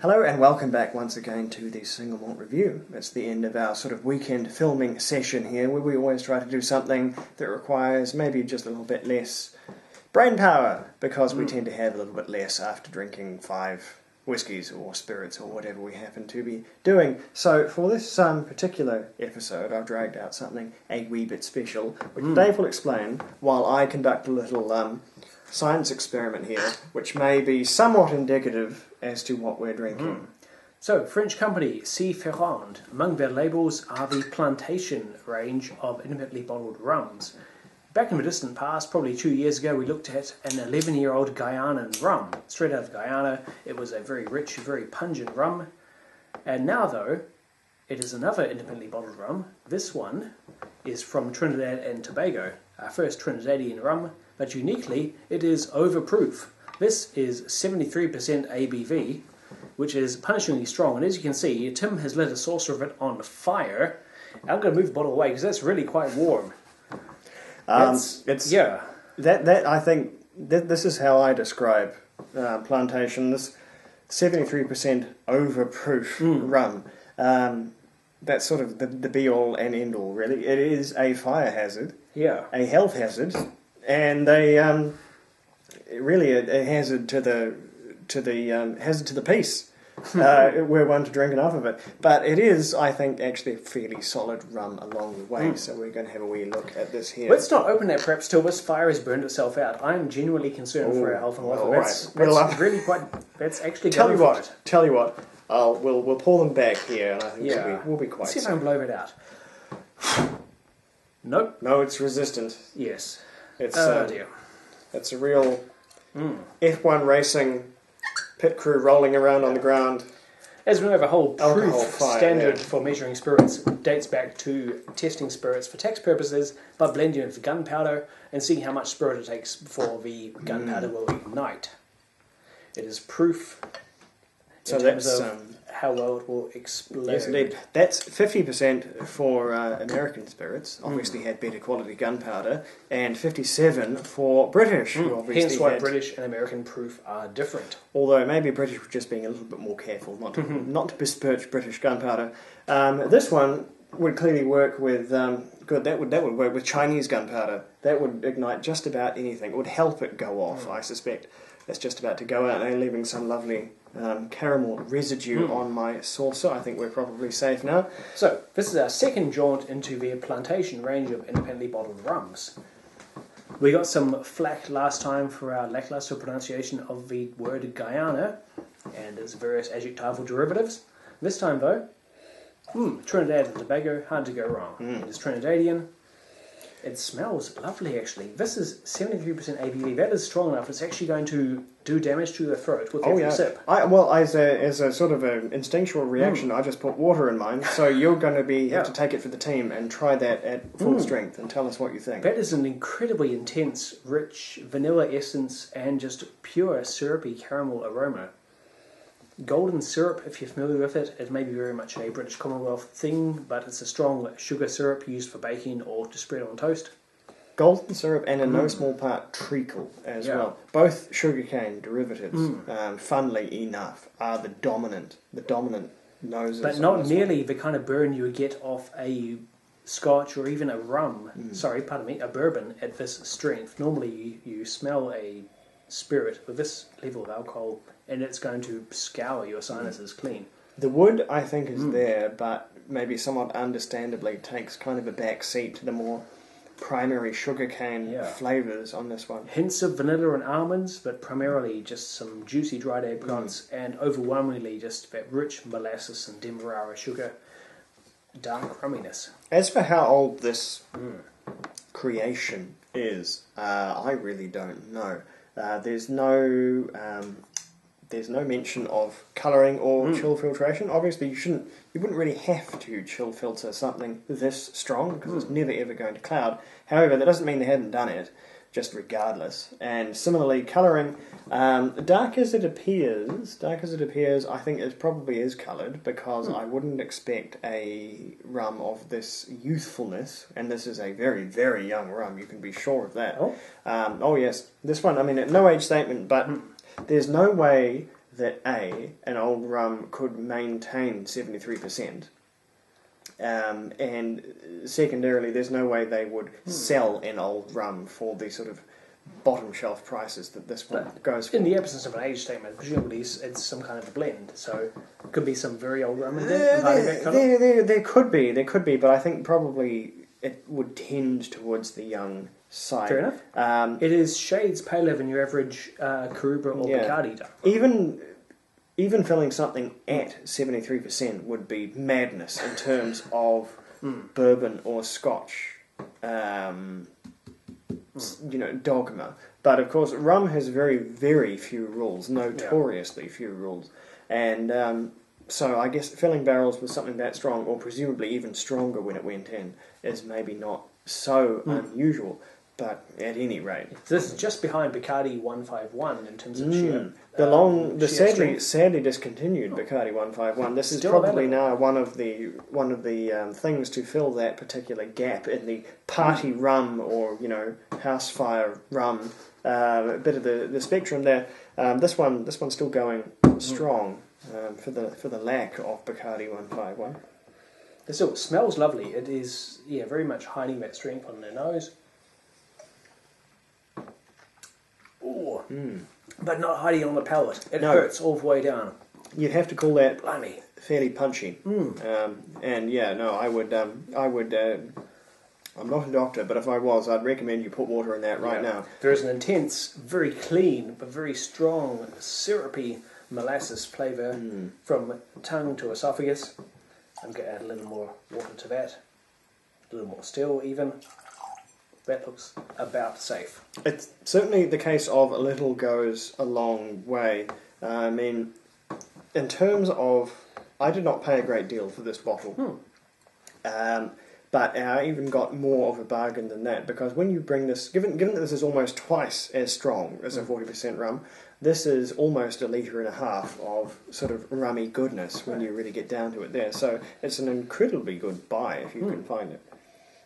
Hello and welcome back once again to the Single Malt Review. It's the end of our sort of weekend filming session here where we always try to do something that requires maybe just a little bit less brain power because we tend to have a little bit less after drinking 5 whiskies or spirits or whatever we happen to be doing. So for this particular episode I've dragged out something a wee bit special which Dave will explain while I conduct a little science experiment here which may be somewhat indicative as to what we're drinking. So, French company C. Ferrand. Among their labels are the Plantation range of independently bottled rums. Back in the distant past, probably 2 years ago, we looked at an 11-year-old Guyanan rum. Straight out of Guyana, it was a very rich, very pungent rum. And now, though, it is another independently bottled rum. This one is from Trinidad and Tobago, our first Trinidadian rum, but uniquely, it is Overproof. This is 73% ABV, which is punishingly strong. And as you can see, Tim has lit a saucer of it on fire. I'm going to move the bottle away because that's really quite warm. That I think this is how I describe Plantation. This 73% Overproof rum. That's sort of the be-all and end-all, really. It is a fire hazard, a health hazard, and really a hazard to the hazard to the peace. We're one to drink enough of it, but it is, I think, actually a fairly solid rum along the way. So we're going to have a wee look at this here. Let's not open that perhaps till this fire has burned itself out. I am genuinely concerned for our health and welfare. That's really quite. That's actually. Tell you what. We'll pull them back here, and I think we'll be quite. Let's see if I can blow it out. Nope. No, it's resistant. Yes. It's dear. It's a real F1 racing pit crew rolling around on the ground. As we know, the whole proof standard for measuring spirits dates back to testing spirits for tax purposes by blending it with gunpowder and seeing how much spirit it takes before the gunpowder will ignite. It is proof in terms of how well it will explode. Yes, indeed. That's 50% for American spirits, obviously had better quality gunpowder, and 57% for British, who obviously hence why British and American proof are different. Although maybe British were just being a little bit more careful, not to besmirch British gunpowder. This one would clearly work with that would work with Chinese gunpowder. That would ignite just about anything. It would help it go off, I suspect. It's just about to go out and leaving some lovely caramel residue on my saucer. I think we're probably safe now. So, this is our second jaunt into the Plantation range of independently bottled rums. We got some flack last time for our lackluster pronunciation of the word Guyana and its various adjectival derivatives. This time, though, Trinidad and Tobago, hard to go wrong. It is Trinidadian. It smells lovely, actually. This is 73% ABV. That is strong enough. It's actually going to do damage to the throat with every sip. As a sort of an instinctual reaction, I just put water in mine. So you're going to have to take it for the team and try that at full strength and tell us what you think. That is an incredibly intense, rich vanilla essence and just pure syrupy caramel aroma. Golden syrup, if you're familiar with it, it may be very much a British Commonwealth thing, but it's a strong sugar syrup used for baking or to spread on toast. Golden syrup and in no small part treacle as well. Both sugarcane derivatives, funnily enough, are the dominant noses. But not nearly the kind of burn you would get off a Scotch or even a rum, a bourbon at this strength. Normally you smell a spirit with this level of alcohol and it's going to scour your sinuses clean. The wood, I think, is there, but maybe somewhat understandably takes kind of a back seat to the more primary sugarcane flavours on this one. Hints of vanilla and almonds, but primarily just some juicy dried apricots and overwhelmingly just that rich molasses and demerara sugar, dark rumminess. As for how old this creation is, I really don't know. There's no mention of colouring or chill filtration. Obviously, you wouldn't really have to chill filter something this strong because it's never ever going to cloud. However, that doesn't mean they hadn't done it, just regardless. And similarly, colouring, dark as it appears, I think it probably is coloured because I wouldn't expect a rum of this youthfulness, and this is a very, very young rum, you can be sure of that. Oh yes, this one, no age statement, but there's no way that an old rum could maintain 73%, and secondarily, there's no way they would sell an old rum for the sort of bottom shelf prices that this one goes for. In the absence of an age statement, presumably it's some kind of a blend, so it could be some very old rum in there. There could be, but I think probably it would tend towards the young side. Fair enough. It is shades paler than your average Karuba or Bacardi dark rum. Even filling something at 73% would be madness in terms of bourbon or Scotch, dogma. But of course, rum has very, very few rules, notoriously few rules. And so I guess filling barrels with something that strong, or presumably even stronger when it went in, is maybe not so unusual. But at any rate, so this is just behind Bacardi 151 in terms of sheer. The sadly discontinued Bacardi 151. This is probably now one of the things to fill that particular gap in the party rum or house fire rum. A bit of the spectrum there. This one's still going strong for the lack of Bacardi 151. It still smells lovely. It is very much hiding that strength on the nose. Ooh. But not hiding on the palate. It hurts all the way down. You'd have to call that Blimey. fairly punchy. I would. I'm not a doctor, but if I was, I'd recommend you put water in that right now. There is an intense, very clean, but very strong, syrupy molasses flavour from tongue to esophagus. I'm going to add a little more water to that. A little more still, even. That looks about safe. It's certainly the case of a little goes a long way. I mean, in terms of, I did not pay a great deal for this bottle. But I even got more of a bargain than that, because when you bring this, given that this is almost twice as strong as a 40% rum, this is almost 1.5 litres of sort of rummy goodness when you really get down to it there. So it's an incredibly good buy if you can find it.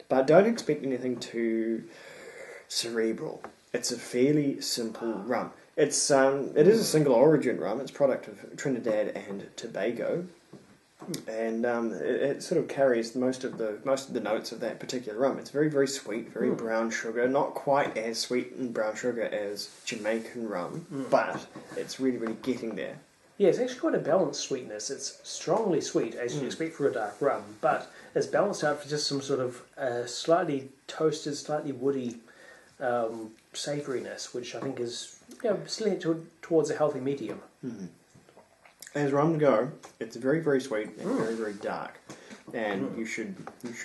But don't expect anything too cerebral. It's a fairly simple rum. It is a single origin rum. It's a product of Trinidad and Tobago, and it sort of carries most of the notes of that particular rum. It's very, very sweet, very brown sugar. Not quite as sweet in brown sugar as Jamaican rum, but it's really, really getting there. Yeah, it's actually quite a balanced sweetness. It's strongly sweet, as you'd expect for a dark rum, but it's balanced out for just some sort of slightly toasted, slightly woody savouriness, which I think is still towards a healthy medium. As rum go, it's very, very sweet and very, very dark, and you should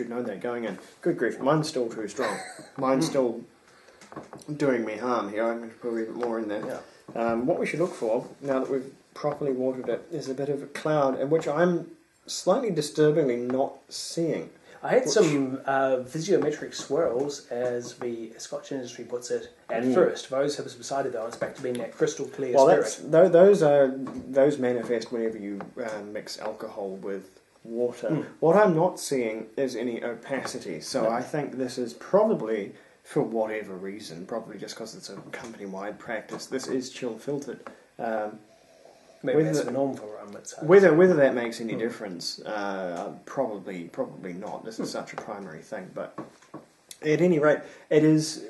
know that going in. Good grief, mine's still too strong. Mine's still doing me harm here. I'm going to put a little bit more in there. Yeah. What we should look for, now that we've properly watered it, is a bit of a cloud, in which I'm slightly disturbingly not seeing. I had some physiometric swirls, as the Scotch industry puts it, at first. Those have subsided though, and it's back to being that crystal clear spirit. Those manifest whenever you mix alcohol with water. What I'm not seeing is any opacity, so I think this is probably, for whatever reason, probably just because it's a company-wide practice, this is chill filtered. Maybe that's the norm for rum. Whether that makes any difference, probably not. This is such a primary thing. But at any rate, it is.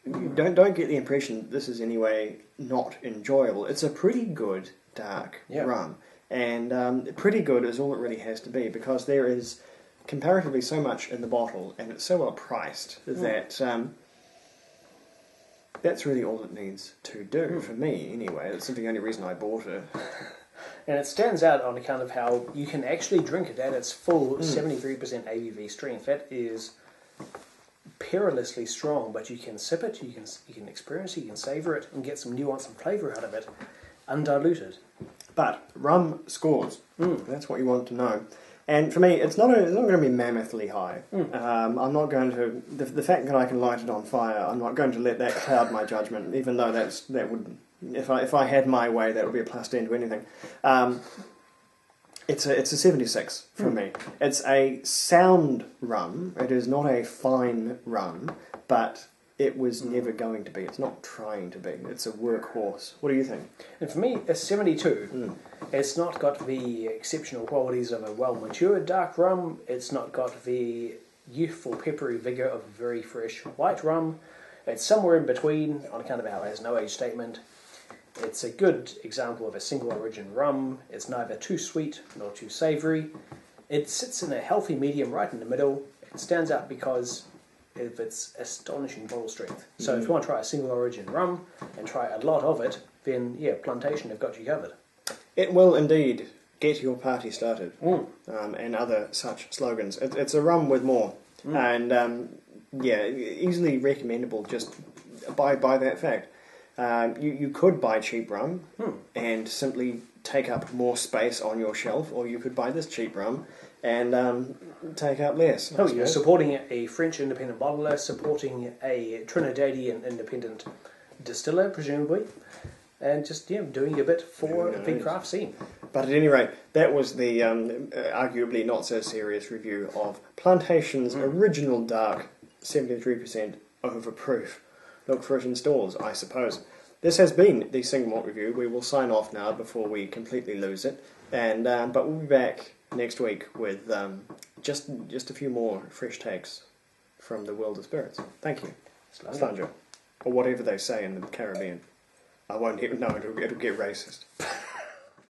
Don't get the impression this is anyway not enjoyable. It's a pretty good dark rum, and pretty good is all it really has to be, because there is comparatively so much in the bottle, and it's so well priced that. That's really all it needs to do, for me anyway. That's the only reason I bought it. And it stands out on account of how you can actually drink it at its full 73% ABV strength. That is perilously strong, but you can sip it, you can experience it, you can savour it, and get some nuance and flavour out of it, undiluted. But rum scores. That's what you want to know. And for me, it's not going to be mammothly high. I'm not going to... The fact that I can light it on fire, I'm not going to let that cloud my judgment, even though that would... If I had my way, that would be a plus 10 to anything. It's a 76 for me. It's a sound rum. It is not a fine rum, but it was never going to be. It's not trying to be. It's a workhorse. What do you think? And for me, a 72. It's not got the exceptional qualities of a well-matured dark rum. It's not got the youthful, peppery vigour of a very fresh white rum. It's somewhere in between, on account of how it has no age statement. It's a good example of a single origin rum. It's neither too sweet nor too savoury. It sits in a healthy medium right in the middle. It stands out because of its astonishing bottle strength. So if you want to try a single origin rum and try a lot of it, then yeah, Plantation have got you covered. It will indeed get your party started, and other such slogans. It's a rum with more, and yeah, easily recommendable just by that fact. You could buy cheap rum and simply take up more space on your shelf, or you could buy this cheap rum and take up less. Oh, you're supporting a French independent bottler, supporting a Trinidadian independent distiller, presumably, and just doing a bit for the craft scene. But at any rate, that was the arguably not so serious review of Plantation's original dark 73% Overproof. Look for it in stores, I suppose. This has been the Single Malt Review. We will sign off now before we completely lose it, and but we'll be back next week with just a few more fresh takes from the world of spirits. Thank you. Slanja. Or whatever they say in the Caribbean. I won't even know, it'll get racist.